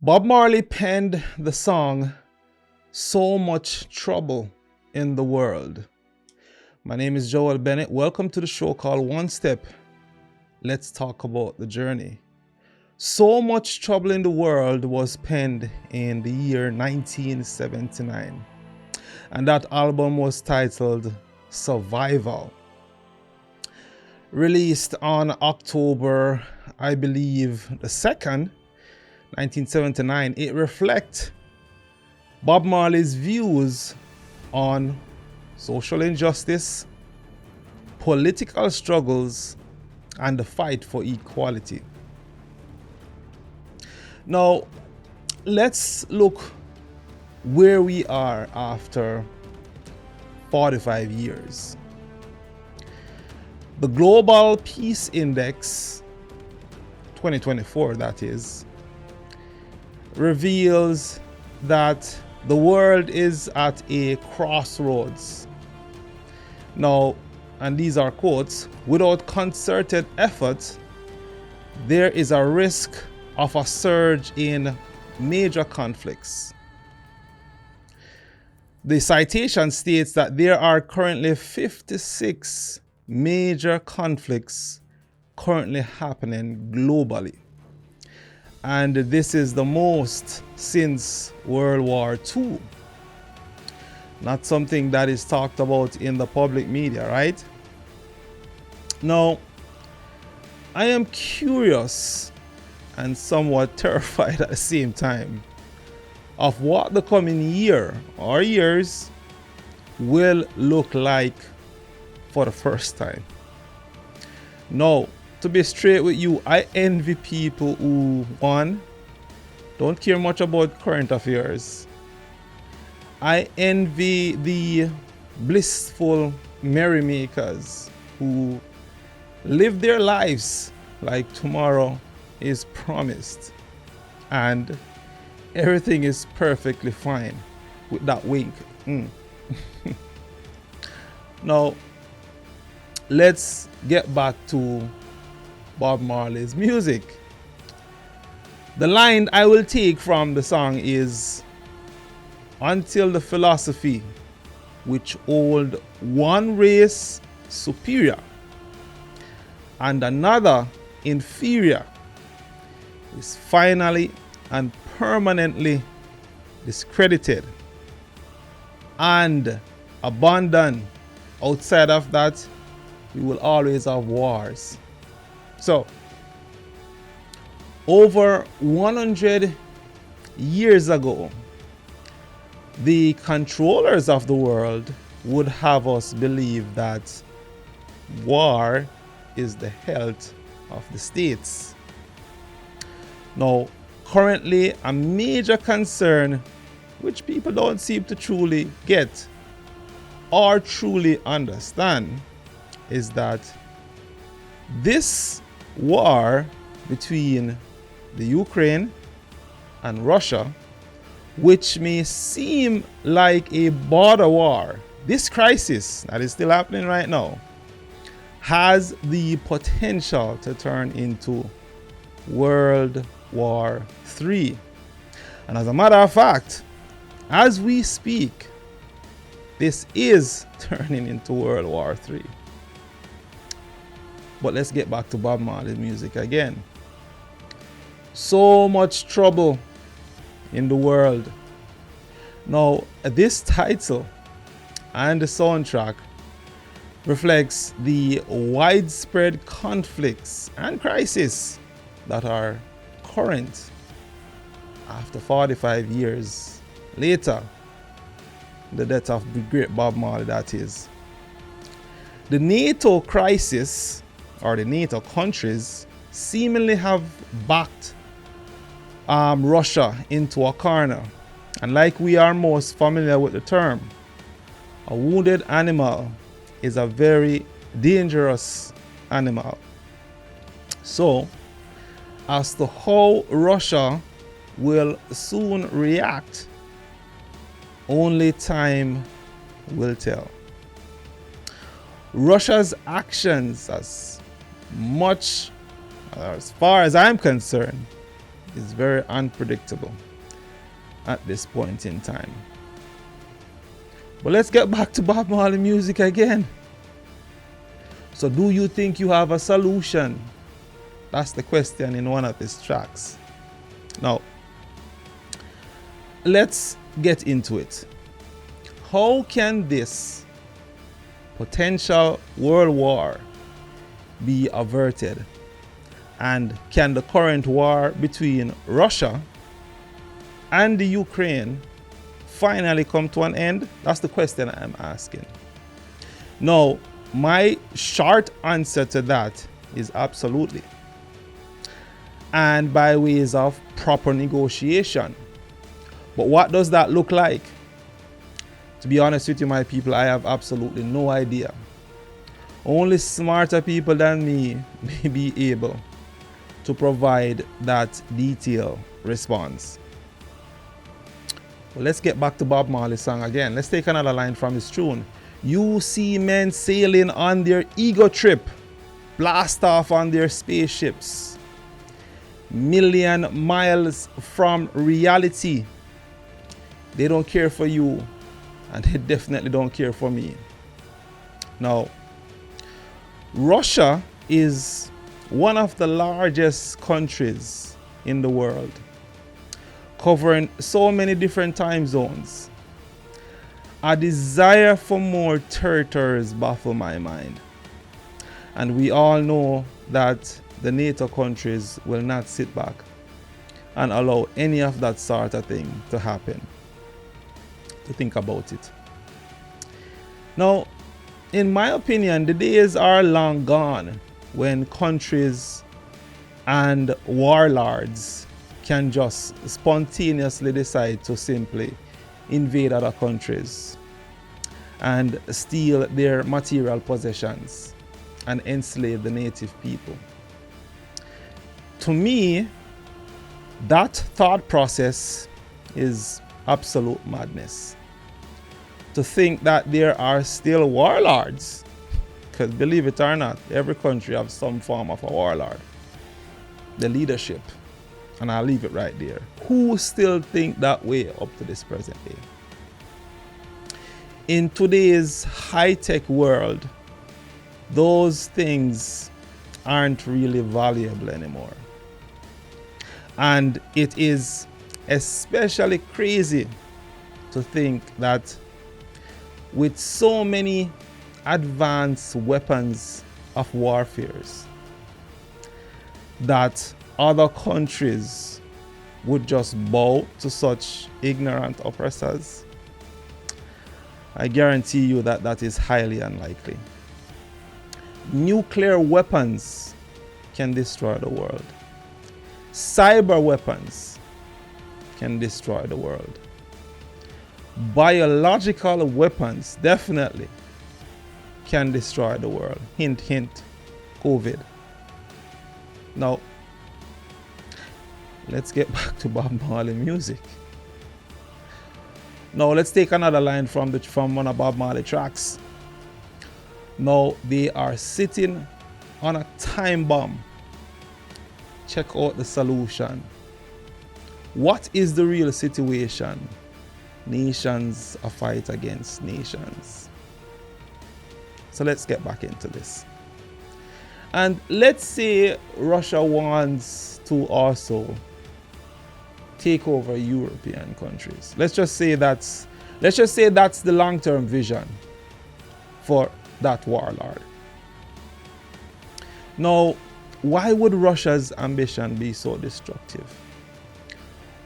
Bob Marley penned the song So Much Trouble in the World. My name is Joel Bennett. Welcome to the show called One Step. Let's talk about the journey. So Much Trouble in the World was penned in the year 1979. And that album was titled Survival. Released on October, I believe, the 2nd, 1979, it reflects Bob Marley's views on social injustice, political struggles, and the fight for equality. Now, let's look where we are after 45 years. The Global Peace Index, 2024 that is, reveals that the world is at a crossroads. Now, and these are quotes, without concerted effort, there is a risk of a surge in major conflicts. The citation states that there are currently 56 major conflicts currently happening globally. And this is the most since World War II. Not something that is talked about in the public media, right? Now, I am curious and somewhat terrified at the same time of what the coming year or years will look like for the first time. Now, to be straight with you, I envy people who, one, don't care much about current affairs. I envy the blissful merrymakers who live their lives like tomorrow is promised and everything is perfectly fine with that wink. Now, let's get back to Bob Marley's music. The line I will take from the song is, "Until the philosophy which hold one race superior and another inferior is finally and permanently discredited and abandoned. Outside of that, we will always have wars." So, over 100 years ago, the controllers of the world would have us believe that war is the health of the states. Now, currently, a major concern which people don't seem to truly get or truly understand is that this war between the Ukraine and Russia, which may seem like a border war, this crisis that is still happening right now, has the potential to turn into World War III. And as a matter of fact, as we speak, this is turning into World War III. But let's get back to Bob Marley's music again. So much trouble in the world. Now, this title and the soundtrack reflects the widespread conflicts and crises that are current after 45 years later, the death of the great Bob Marley, that is. The NATO crisis, or the NATO countries, seemingly have backed Russia into a corner. And like we are most familiar with the term, a wounded animal is a very dangerous animal. So, as to how Russia will soon react, only time will tell. Russia's actions, as far as I'm concerned, is very unpredictable at this point in time. But let's get back to Bob Marley music again. So do you think you have a solution? That's the question in one of his tracks. Now, let's get into it. How can this potential world war be averted? And can the current war between Russia and the Ukraine finally come to an end? That's the question I'm asking. Now, my short answer to that is absolutely. And by ways of proper negotiation. But what does that look like? To be honest with you, my people, I have absolutely no idea. Only smarter people than me may be able to provide that detailed response. Well, let's get back to Bob Marley's song again. Let's take another line from his tune. You see men sailing on their ego trip, blast off on their spaceships, million miles from reality. They don't care for you, and they definitely don't care for me. Now, Russia is one of the largest countries in the world, covering so many different time zones. A desire for more territories baffles my mind. And we all know that the NATO countries will not sit back and allow any of that sort of thing to happen. To think about it. Now, in my opinion, the days are long gone when countries and warlords can just spontaneously decide to simply invade other countries and steal their material possessions and enslave the native people. To me, that thought process is absolute madness. To think that there are still warlords, because believe it or not, every country has some form of a warlord. The leadership. And I'll leave it right there. Who still think that way up to this present day? In today's high-tech world, those things aren't really valuable anymore. And it is especially crazy to think that with so many advanced weapons of warfare, that other countries would just bow to such ignorant oppressors. I guarantee you that that is highly unlikely. Nuclear weapons can destroy the world. Cyber weapons can destroy the world. Biological weapons definitely can destroy the world. Hint, hint, COVID. Now, let's get back to Bob Marley music. Now, let's take another line from one of Bob Marley tracks. Now, they are sitting on a time bomb. Check out the solution. What is the real situation? Nations are fight against nations. So let's get back into this. And let's say Russia wants to also take over European countries. Let's just say that's the long-term vision for that warlord. Now, why would Russia's ambition be so destructive?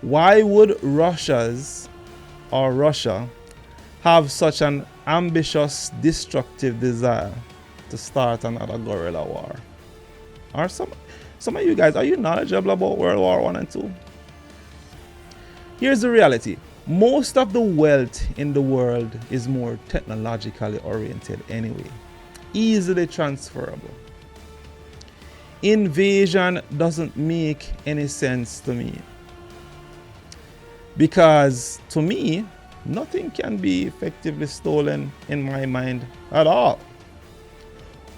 Why would Russia have such an ambitious, destructive desire to start another guerrilla war? Are some of you guys, are you knowledgeable about World War I and II? Here's the reality. Most of the wealth in the world is more technologically oriented anyway, easily transferable. Invasion doesn't make any sense to me, because to me, nothing can be effectively stolen in my mind at all.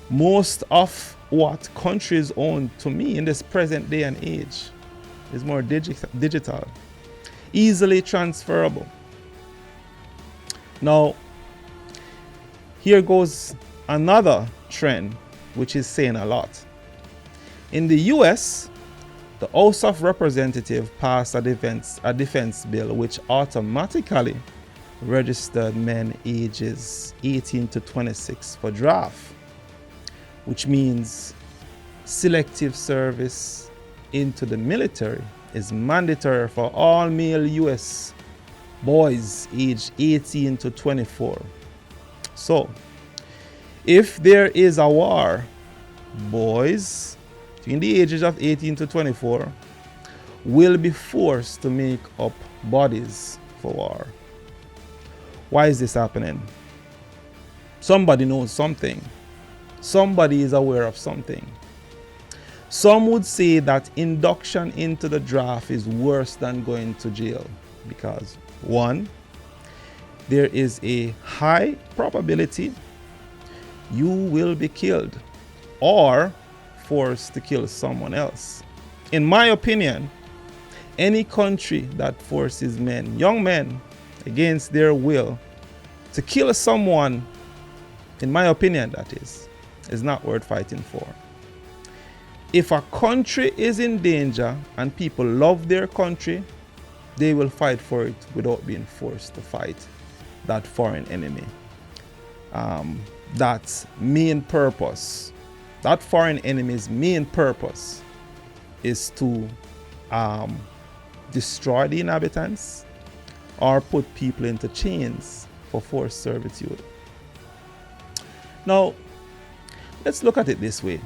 Most of what countries own to me in this present day and age is more digital, easily transferable. Now, here goes another trend which is saying a lot. In the US, the House of Representatives passed a defense bill which automatically registered men ages 18 to 26 for draft, which means selective service into the military is mandatory for all male US boys aged 18 to 24. So, if there is a war, boys between the ages of 18 to 24 will be forced to make up bodies for war. Why is this happening? Somebody knows something. Somebody is aware of something. Some would say that induction into the draft is worse than going to jail because, one, there is a high probability you will be killed or forced to kill someone else. In my opinion, any country that forces men, young men, against their will to kill someone, in my opinion that is not worth fighting for. If a country is in danger and people love their country, they will fight for it without being forced to fight that foreign enemy. That foreign enemy's main purpose is to destroy the inhabitants or put people into chains for forced servitude. Now, let's look at it this way.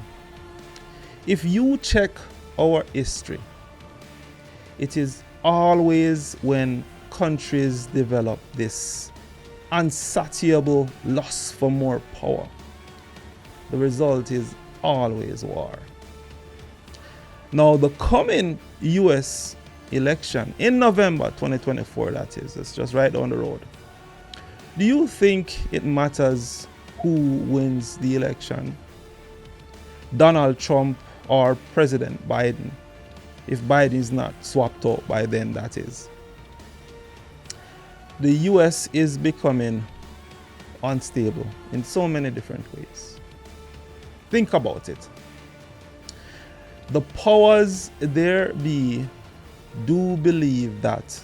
If you check our history, it is always when countries develop this insatiable lust for more power, the result is always war. Now, the coming US election in November 2024, that is, it's just right down the road. Do you think it matters who wins the election? Donald Trump or President Biden? If Biden is not swapped out by then, that is. The US is becoming unstable in so many different ways. Think about it. The powers there be do believe that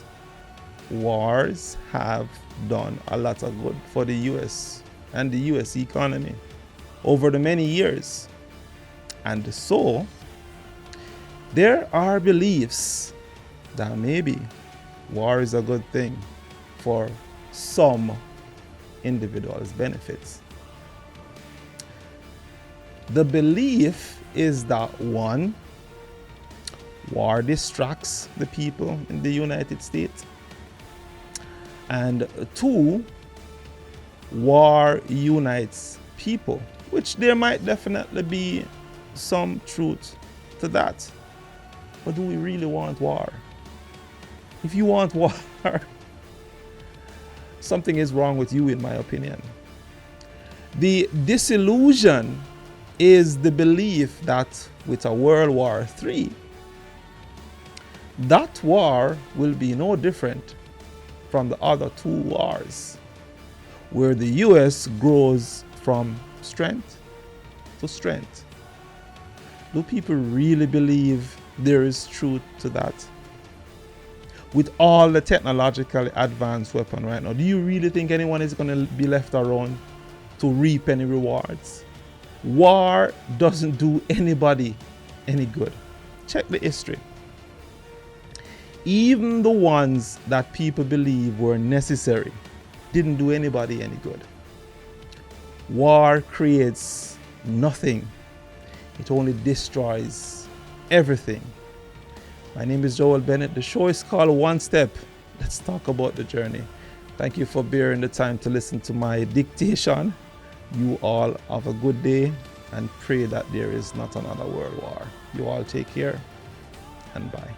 wars have done a lot of good for the US and the US economy over the many years. And so, there are beliefs that maybe war is a good thing for some individuals' benefits. The belief is that, one, war distracts the people in the United States, and two, war unites people, which there might definitely be some truth to that. But do we really want war? If you want war, something is wrong with you, in my opinion. The disillusion is the belief that with a World War III, that war will be no different from the other two wars, where the US grows from strength to strength. Do people really believe there is truth to that? With all the technologically advanced weapon right now, do you really think anyone is going to be left around to reap any rewards? War doesn't do anybody any good. Check the history. Even the ones that people believe were necessary didn't do anybody any good. War creates nothing. It only destroys everything. My name is Joel Bennett. The show is called One Step. Let's talk about the journey. Thank you for bearing the time to listen to my dictation. You all have a good day and pray that there is not another world war. You all take care and bye.